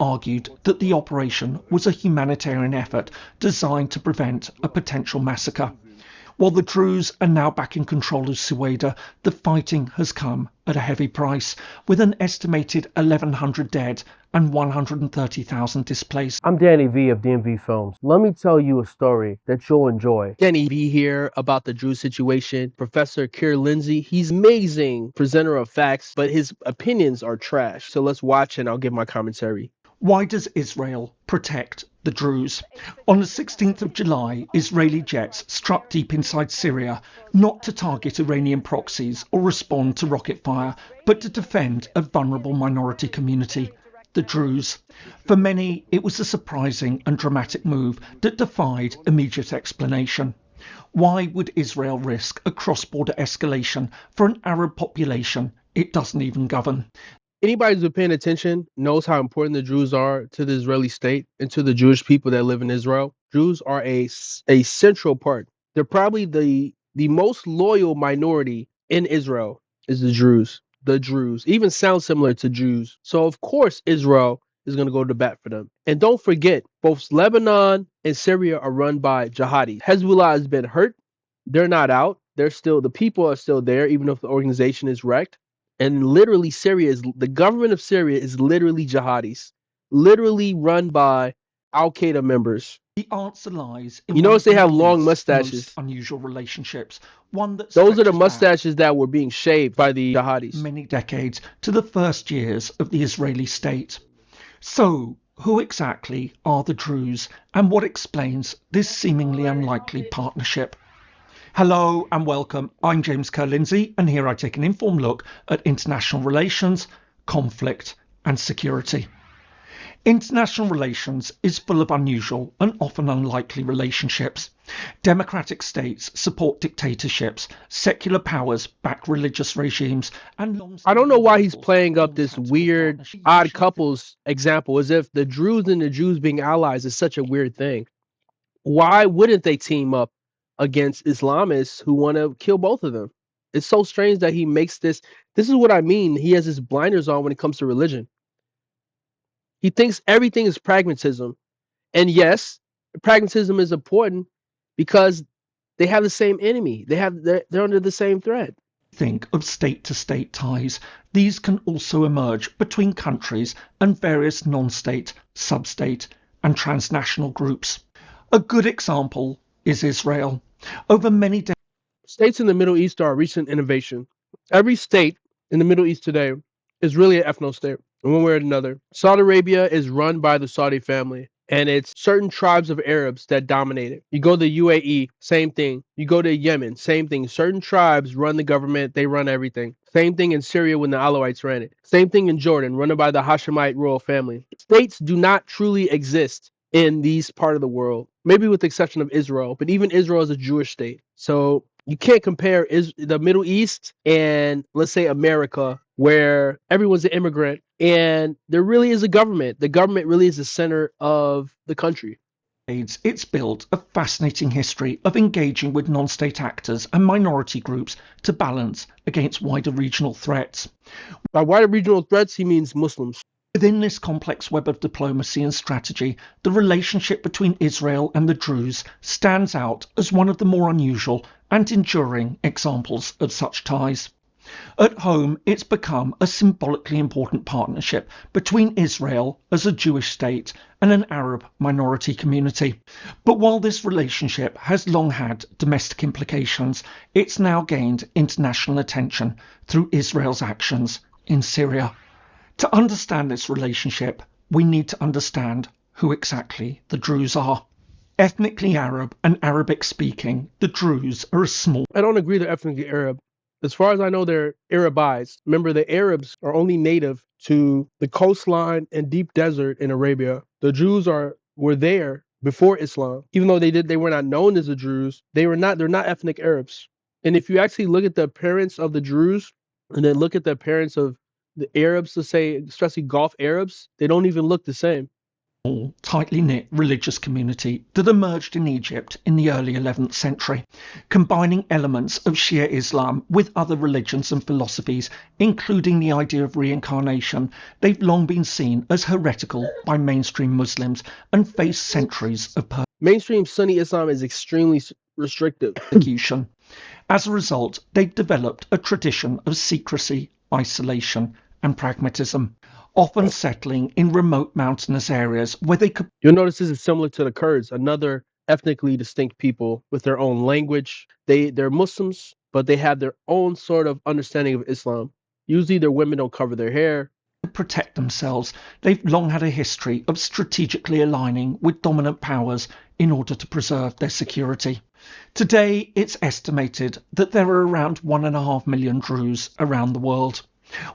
argued that the operation was a humanitarian effort designed to prevent a potential massacre. While the Druze are now back in control of Sweida, the fighting has come at a heavy price, with an estimated 1,100 dead and 130,000 displaced. I'm Danny Vee of DMV Films. Let me tell you a story that you'll enjoy. Danny Vee here about the Druze situation. Professor Ker-Lindsay, he's amazing presenter of facts, but his opinions are trash. So let's watch and I'll give my commentary. Why does Israel protect the Druze? On the 16th of July, Israeli jets struck deep inside Syria, not to target Iranian proxies or respond to rocket fire, but to defend a vulnerable minority community, the Druze. For many, it was a surprising and dramatic move that defied immediate explanation. Why would Israel risk a cross-border escalation for an Arab population it doesn't even govern? Anybody who's been paying attention knows how important the Druze are to the Israeli state and to the Jewish people that live in Israel. Druze are a central part. They're probably the most loyal minority in Israel is the Druze. The Druze even sound similar to Jews. So of course Israel is going to go to bat for them. And don't forget, both Lebanon and Syria are run by jihadis. Hezbollah has been hurt. They're not out. The people are still there, even if the organization is wrecked. And literally the government of Syria is literally jihadis, literally run by Al-Qaeda members. The answer lies in you notice they have long mustaches. Unusual relationships. One that those are the mustaches that were being shaved by the jihadis. Many decades to the first years of the Israeli state. So, who exactly are the Druze, and what explains this seemingly unlikely partnership? Hello and welcome, I'm James Ker-Lindsay, and here I take an informed look at international relations, conflict and security. International relations is full of unusual and often unlikely relationships. Democratic states support dictatorships, secular powers back religious regimes, and I don't know why he's playing up this weird odd couples example as if the Druze and the Jews being allies is such a weird thing. Why wouldn't they team up against Islamists who want to kill both of them? It's so strange that he makes this. This is what I mean. He has his blinders on when it comes to religion. He thinks everything is pragmatism. And yes, pragmatism is important because they have the same enemy. They're under the same threat. Think of state-to-state ties. These can also emerge between countries and various non-state, sub-state and transnational groups. A good example is Israel. Over many decades, states in the Middle East are a recent innovation. Every state in the Middle East today is really an ethno-state in one way or another. Saudi Arabia is run by the Saudi family, and it's certain tribes of Arabs that dominate it. You go to UAE, same thing. You go to Yemen, same thing. Certain tribes run the government, they run everything. Same thing in Syria when the Alawites ran it. Same thing in Jordan, run by the Hashemite royal family. States do not truly exist in these part of the world, maybe with the exception of Israel, but even Israel is a Jewish state. So you can't compare the Middle East and let's say America, where everyone's an immigrant and there really is a government. The government really is the center of the country. It's built a fascinating history of engaging with non-state actors and minority groups to balance against wider regional threats. By wider regional threats, he means Muslims. Within this complex web of diplomacy and strategy, the relationship between Israel and the Druze stands out as one of the more unusual and enduring examples of such ties. At home, it's become a symbolically important partnership between Israel as a Jewish state and an Arab minority community. But while this relationship has long had domestic implications, it's now gained international attention through Israel's actions in Syria. To understand this relationship, we need to understand who exactly the Druze are. Ethnically Arab and Arabic speaking, the Druze are a small... I don't agree they're ethnically Arab. As far as I know, they're Arabized. Remember, the Arabs are only native to the coastline and deep desert in Arabia. The Jews were there before Islam. Even though they were not known as the Druze, they're not ethnic Arabs. And if you actually look at the appearance of the Druze and then look at the appearance of the Arabs, to say, especially Gulf Arabs, they don't even look the same. tightly knit religious community that emerged in Egypt in the early 11th century, combining elements of Shia Islam with other religions and philosophies, including the idea of reincarnation. They've long been seen as heretical by mainstream Muslims and face centuries of Mainstream Sunni Islam is extremely restrictive. persecution. As a result, they've developed a tradition of secrecy, isolation, and pragmatism, often settling in remote mountainous areas where they could. You'll notice this is similar to the Kurds, another ethnically distinct people with their own language. They're Muslims, but they have their own sort of understanding of Islam. Usually their women don't cover their hair. Protect themselves. They've long had a history of strategically aligning with dominant powers in order to preserve their security. Today, it's estimated that there are around 1.5 million Druze around the world.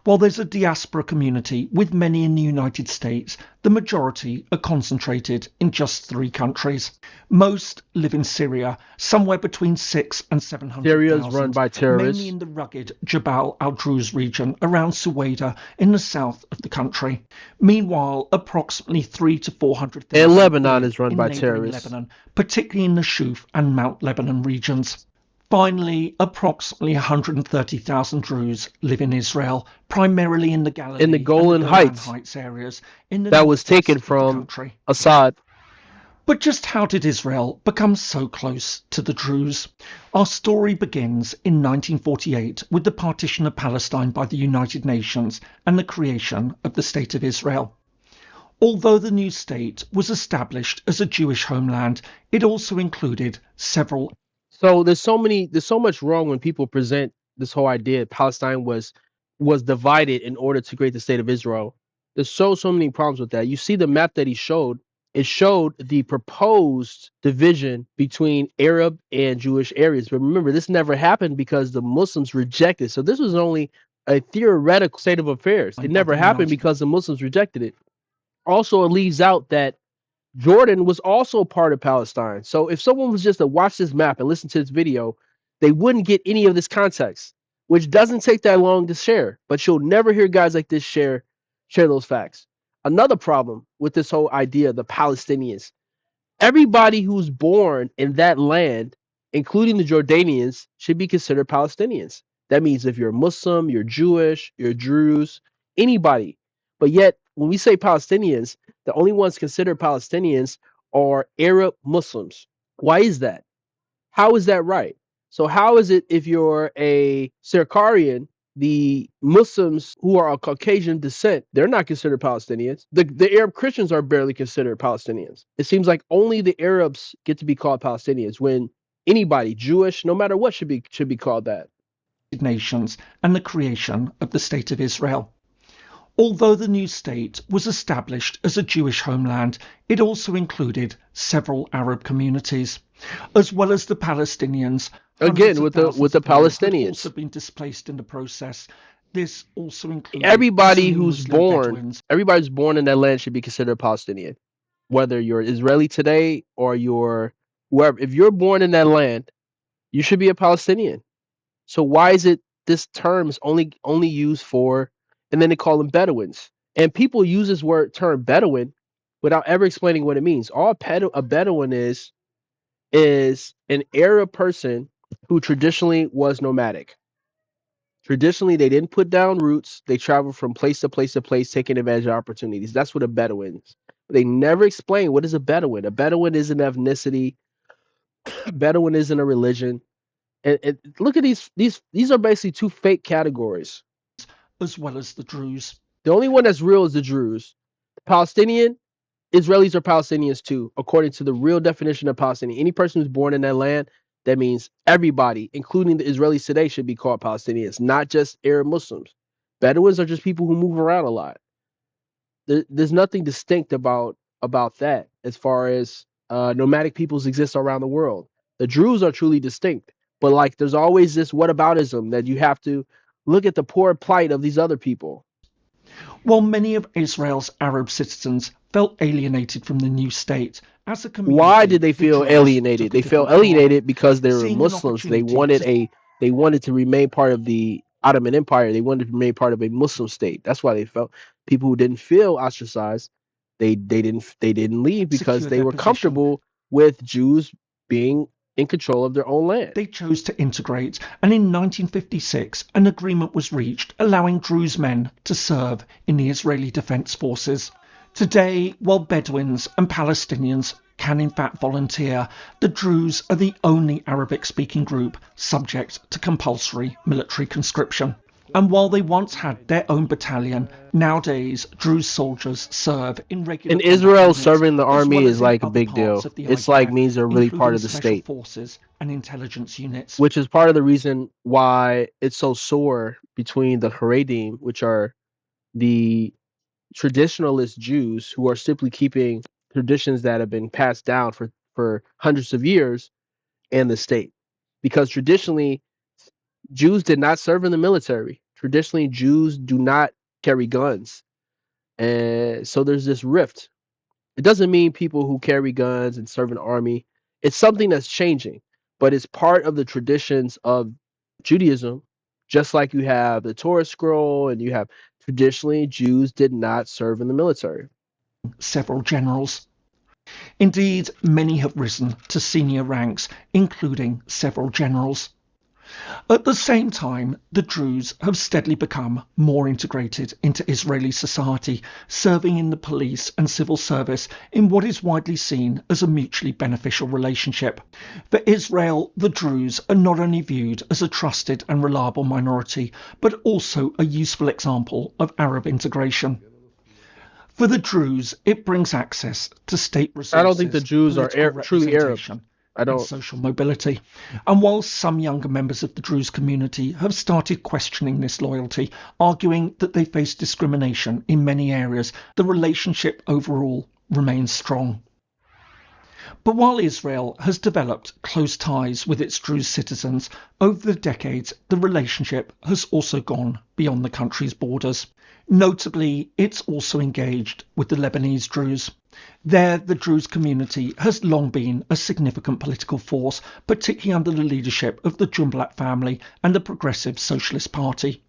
While there's a diaspora community with many in the United States, the majority are concentrated in just 3 countries. Most live in Syria, somewhere between 600,000 and 700,000. Syria is run by terrorists. Mainly in the rugged Jabal al-Druze region around Sweida in the south of the country. Meanwhile, approximately 300,000 to 400,000. And Lebanon is run by terrorists. Lebanon, particularly in the Shuf and Mount Lebanon regions. Finally, approximately 130,000 Druze live in Israel, primarily in the Galilee in the Golan Heights areas in the that was taken northwest of the from country. Assad. But just how did Israel become so close to the Druze? Our story begins in 1948 with the partition of Palestine by the United Nations and the creation of the State of Israel. Although the new state was established as a Jewish homeland, it also included several. So there's so much wrong when people present this whole idea Palestine was divided in order to create the state of Israel. There's so many problems with that. You see the map that he showed, it showed the proposed division between Arab and Jewish areas. But remember, this never happened because the Muslims rejected. So this was only a theoretical state of affairs. It never happened because the Muslims rejected it. Also, it leaves out that Jordan was also part of Palestine. So if someone was just to watch this map and listen to this video, they wouldn't get any of this context, which doesn't take that long to share. But you'll never hear guys like this share those facts. Another problem with this whole idea of the Palestinians, everybody who's born in that land, including the Jordanians, should be considered Palestinians. That means if you're Muslim, you're Jewish, you're Druze, anybody. But yet, when we say Palestinians, the only ones considered Palestinians are Arab Muslims. Why is that? How is that right? So how is it if you're a Syrian, the Muslims who are of Caucasian descent, they're not considered Palestinians. The Arab Christians are barely considered Palestinians. It seems like only the Arabs get to be called Palestinians when anybody, Jewish, no matter what, should be called that. Nations and the creation of the State of Israel. Although the new state was established as a Jewish homeland, it also included several Arab communities, as well as the Palestinians. Again, with the Palestinians, also been displaced in the process. This also includes everybody who's born. Everybody who's born in that land should be considered Palestinian, whether you're Israeli today or you're whoever. If you're born in that land, you should be a Palestinian. So why is it this term is only used for? And then they call them Bedouins. And people use this term Bedouin without ever explaining what it means. All a Bedouin is an Arab person who traditionally was nomadic. Traditionally, they didn't put down roots. They traveled from place to place to place, taking advantage of opportunities. That's what a Bedouin is. But they never explain what is a Bedouin. A Bedouin is an ethnicity. A Bedouin isn't a religion. And look at these are basically 2 fake categories. As well as the Druze. The only one that's real is the Druze. Palestinian, Israelis are Palestinians too, according to the real definition of Palestinian. Any person who's born in that land, that means everybody, including the Israelis today, should be called Palestinians, not just Arab Muslims. Bedouins are just people who move around a lot. There's nothing distinct about that as far as nomadic peoples exist around the world. The Druze are truly distinct, but like there's always this whataboutism that you have to look at the poor plight of these other people. While many of Israel's Arab citizens felt alienated from the new state, as a community, why did they feel alienated? They felt alienated because they were Muslims. They wanted to remain part of the Ottoman Empire. They wanted to remain part of a Muslim state. That's why they felt. People who didn't feel ostracized They didn't leave because Secure they their were position. comfortable with Jews being in control of their own land. They chose to integrate, and in 1956 an agreement was reached allowing Druze men to serve in the Israeli Defence Forces. Today, while Bedouins and Palestinians can in fact volunteer, the Druze are the only Arabic-speaking group subject to compulsory military conscription. And while they once had their own battalion, nowadays Druze soldiers serve in regular In combat Israel, units, serving the as army well is as in like a other big parts deal. of the It's like IDF, means they're really part including of the special state, forces and intelligence units. which is part of the reason why it's so sore between the Haredim, which are the traditionalist Jews who are simply keeping traditions that have been passed down for hundreds of years, and the state. Because traditionally, Jews did not serve in the military. Traditionally, Jews do not carry guns. And so there's this rift. It doesn't mean people who carry guns and serve in the army. It's something that's changing, but it's part of the traditions of Judaism. Just like you have the Torah scroll and you have traditionally Jews did not serve in the military. Several generals. Indeed, many have risen to senior ranks, including several generals. At the same time, the Druze have steadily become more integrated into Israeli society, serving in the police and civil service in what is widely seen as a mutually beneficial relationship. For Israel, the Druze are not only viewed as a trusted and reliable minority, but also a useful example of Arab integration. For the Druze, it brings access to state resources, I don't think the Jews are political truly Arab. representation, I and don't. social mobility. And while some younger members of the Druze community have started questioning this loyalty, arguing that they face discrimination in many areas, the relationship overall remains strong. But while Israel has developed close ties with its Druze citizens, over the decades the relationship has also gone beyond the country's borders. Notably, it's also engaged with the Lebanese Druze. There, the Druze community has long been a significant political force, particularly under the leadership of the Jumblat family and the Progressive Socialist Party.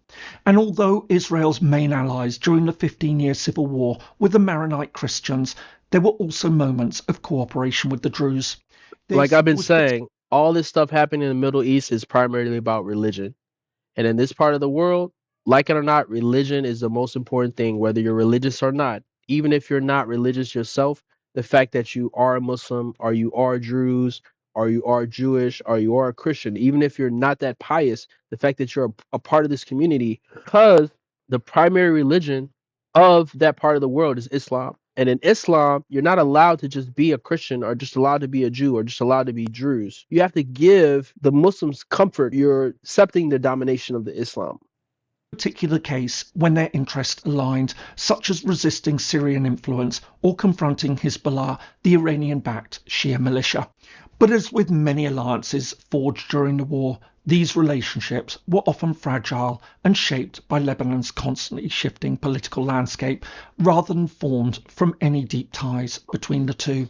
And although Israel's main allies during the 15-year civil war were the Maronite Christians, there were also moments of cooperation with the Druze. Like I've been saying, all this stuff happening in the Middle East is primarily about religion. And in this part of the world, like it or not, religion is the most important thing, whether you're religious or not. Even if you're not religious yourself, the fact that you are a Muslim, or you are Druze, or you are Jewish, or you are a Christian, even if you're not that pious, the fact that you're a part of this community, because the primary religion of that part of the world is Islam. And in Islam, you're not allowed to just be a Christian or just allowed to be a Jew or just allowed to be Druze. You have to give the Muslims comfort. You're accepting the domination of the Islam. Particular case when their interests aligned, such as resisting Syrian influence or confronting Hezbollah, the Iranian-backed Shia militia. But as with many alliances forged during the war, these relationships were often fragile and shaped by Lebanon's constantly shifting political landscape, rather than formed from any deep ties between the two.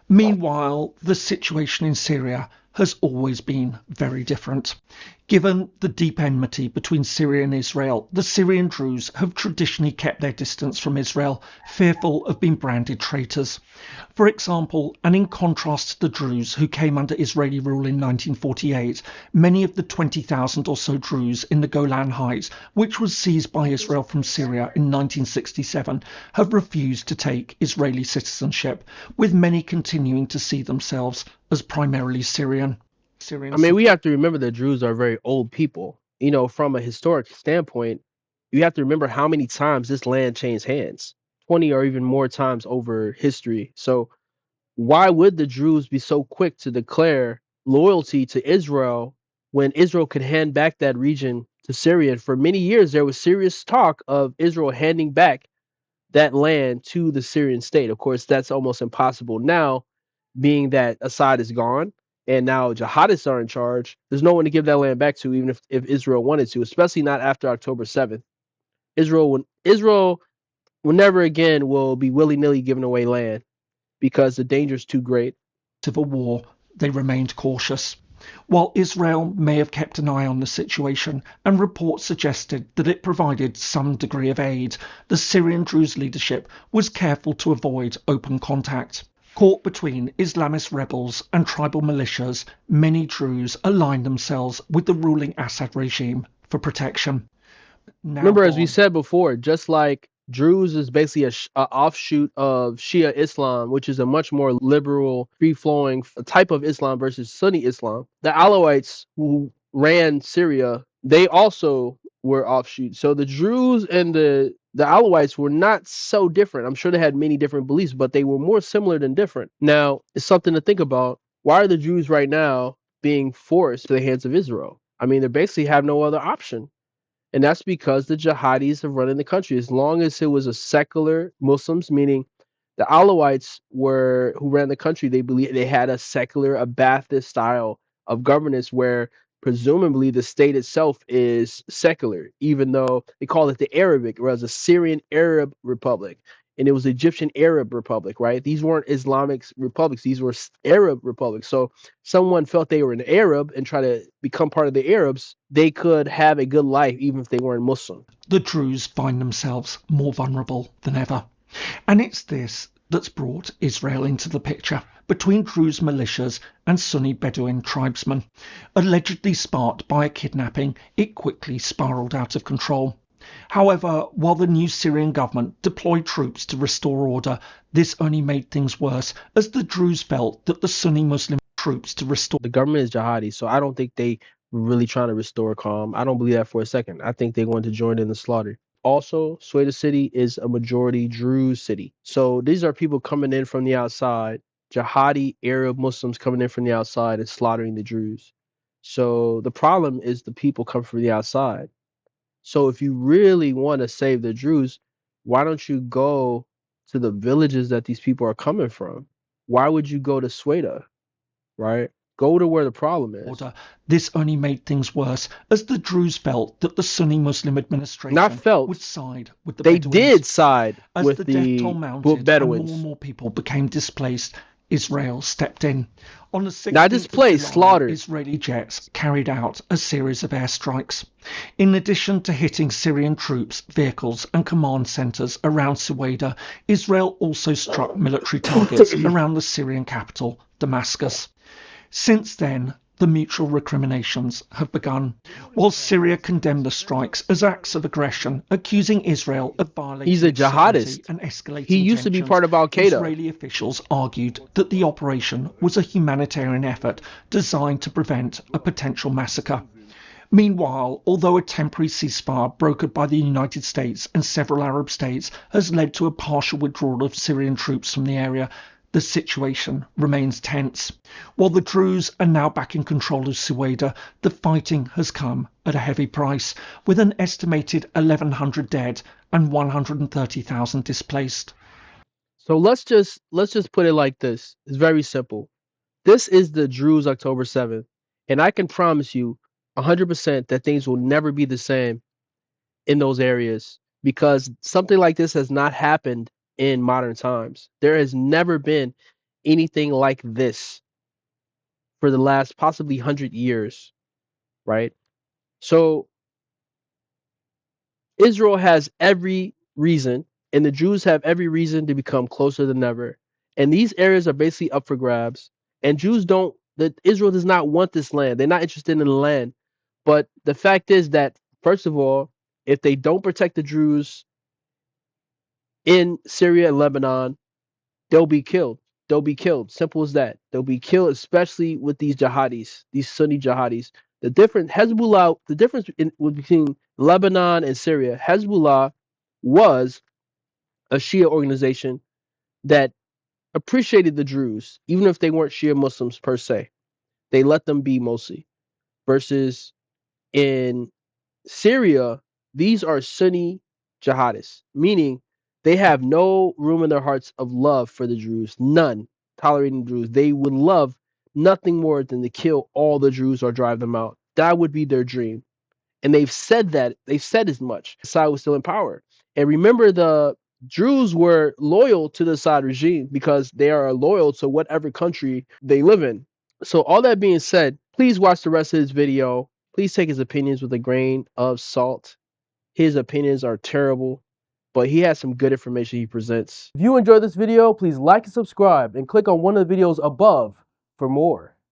Meanwhile, the situation in Syria has always been very different. Given the deep enmity between Syria and Israel, the Syrian Druze have traditionally kept their distance from Israel, fearful of being branded traitors. For example, and in contrast to the Druze who came under Israeli rule in 1948, many of the 20,000 or so Druze in the Golan Heights, which was seized by Israel from Syria in 1967, have refused to take Israeli citizenship, with many continuing to see themselves as primarily Syrian. I mean, we have to remember that Druze are very old people. You know, from a historic standpoint, you have to remember how many times this land changed hands 20 or even more times over history. So, why would the Druze be so quick to declare loyalty to Israel when Israel could hand back that region to Syria? And for many years, there was serious talk of Israel handing back that land to the Syrian state. Of course, that's almost impossible now, being that Assad is gone and now jihadists are in charge. There's no one to give that land back to, even if Israel wanted to, especially not after October 7th. Israel will never again will be willy-nilly giving away land because the danger is too great. Civil war, they remained cautious. While Israel may have kept an eye on the situation, and reports suggested that it provided some degree of aid, the Syrian Druze leadership was careful to avoid open contact. Caught between Islamist rebels and tribal militias, many Druze aligned themselves with the ruling Assad regime for protection. Now Remember, as we gone. said before, just like Druze is basically a offshoot of Shia Islam, which is a much more liberal, free-flowing type of Islam versus Sunni Islam. The Alawites who ran Syria, they also were offshoot. So the Druze and the Alawites were not so different. I'm sure they had many different beliefs, but they were more similar than different. Now, it's something to think about. Why are the Jews right now being forced to the hands of Israel? I mean, they basically have no other option. And that's because the jihadis are running the country. As long as it was a secular Muslims, meaning the Alawites were who ran the country, they believe they had a secular, a Ba'athist style of governance where presumably the state itself is secular, even though they call it the Arabic, whereas a Syrian Arab Republic. And it was Egyptian Arab Republic, right? These weren't Islamic republics; these were Arab republics. So someone felt they were an Arab and try to become part of the Arabs, they could have a good life even if they weren't Muslim. The Druze find themselves more vulnerable than ever. And it's this that's brought Israel into the picture, between Druze militias and Sunni Bedouin tribesmen. Allegedly sparked by a kidnapping, it quickly spiralled out of control. However, while the new Syrian government deployed troops to restore order, this only made things worse, as the Druze felt that the Sunni Muslim troops to restore The government is jihadi, so I don't think they were really trying to restore calm. I don't believe that for a second. I think they wanted to join in the slaughter. Also, Sweida City is a majority Druze city. So these are people coming in from the outside, jihadi Arab Muslims coming in from the outside and slaughtering the Druze. So the problem is the people come from the outside. So if you really want to save the Druze, why don't you go to the villages that these people are coming from? Why would you go to Sweida, right? Go to where the problem is. order. This only made things worse, as the Druze felt that the Sunni Muslim administration Not felt. would side with the They Bedouins. did side As with the the death toll mounted and Bedouins. more people became displaced, Israel stepped in. On the 16th Not displaced, of July, slaughtered. Israeli jets carried out a series of airstrikes. In addition to hitting Syrian troops, vehicles and command centres around Sweida, Israel also struck military targets around the Syrian capital, Damascus. Since then, the mutual recriminations have begun, while Syria condemned the strikes as acts of aggression, accusing Israel of violating He's a its sovereignty jihadist. and escalating He used to be tensions. part of Al-Qaeda. Israeli officials argued that the operation was a humanitarian effort designed to prevent a potential massacre. Meanwhile, although a temporary ceasefire brokered by the United States and several Arab states has led to a partial withdrawal of Syrian troops from the area, the situation remains tense. While the Druze are now back in control of Sweida, the fighting has come at a heavy price, with an estimated 1,100 dead and 130,000 displaced. So let's just put it like this. It's very simple. This is the Druze October 7th, and I can promise you 100% that things will never be the same in those areas because something like this has not happened in modern times. There has never been anything like this for the last possibly 100 years, right? So Israel has every reason, and the Jews have every reason to become closer than ever. And these areas are basically up for grabs. And Israel does not want this land. They're not interested in the land. But the fact is that, first of all, if they don't protect the Druze in Syria and Lebanon, they'll be killed. They'll be killed. Simple as that. They'll be killed, especially with these jihadis, these Sunni jihadis. The difference between Lebanon and Syria, Hezbollah was a Shia organization that appreciated the Druze, even if they weren't Shia Muslims per se. They let them be mostly. Versus in Syria, these are Sunni jihadists, meaning they have no room in their hearts of love for the Druze, none tolerating the Druze. They would love nothing more than to kill all the Druze or drive them out. That would be their dream. And they've said as much. Assad was still in power. And remember, the Druze were loyal to the Assad regime because they are loyal to whatever country they live in. So all that being said, Please watch the rest of his video. Please take his opinions with a grain of salt. His opinions are terrible, but he has some good information he presents. If you enjoyed this video, please like and subscribe and click on one of the videos above for more.